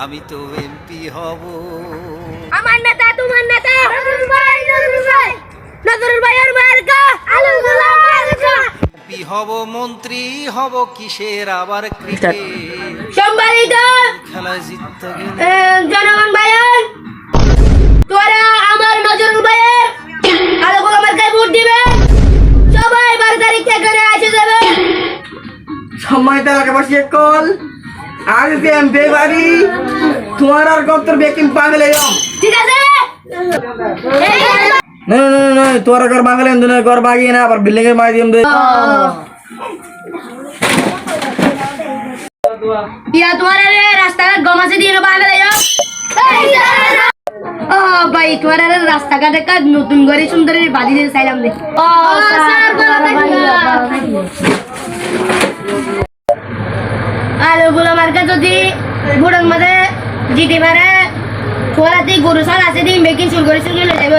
আমি তো এমপি হব। আমার নেতা তোমার নেতা নজরুল ভাই নজরুল ভাইয়ের মার্কা আলু গোলাম মার্কা। এমপি হব, মন্ত্রী হব, কিসের আবার ক্রিকেট সম্মানিত খেলায় জিততে গেলে জনগণ ভাইয়ের, তোরা আমার নজরুল ভাইয়ের আলু গোলাম মার্কায় ভোট দিবেন। সবাই 12 তারিখ এখানে এসে যাবেন। সম্মানিত এলাকাবাসী কল আগে যে এমপি বাড়ি তোমার আর কত্তর বেকিং পাগলে ঠিক আছে না না না না তোর ঘর বাঙালি এমন ঘর বাগিয়ে না আবার বিল্ডিং এর মাই দিম দে ইয়া তোমার রাস্তাঘাট গমাসে দিয়ে পাগলে যাও। ও ভাই তোমার রাস্তাঘাটে কাজ নতুন করে সুন্দর বাদি দিয়ে চাইলাম দে। ও স্যার আলু গোলাম মার্কা যদি বুড়ন মধ্যে জিতে পারে তোরা তুই গরু সাল আছে দিন বেকিং শুরু করে চলে যাবে।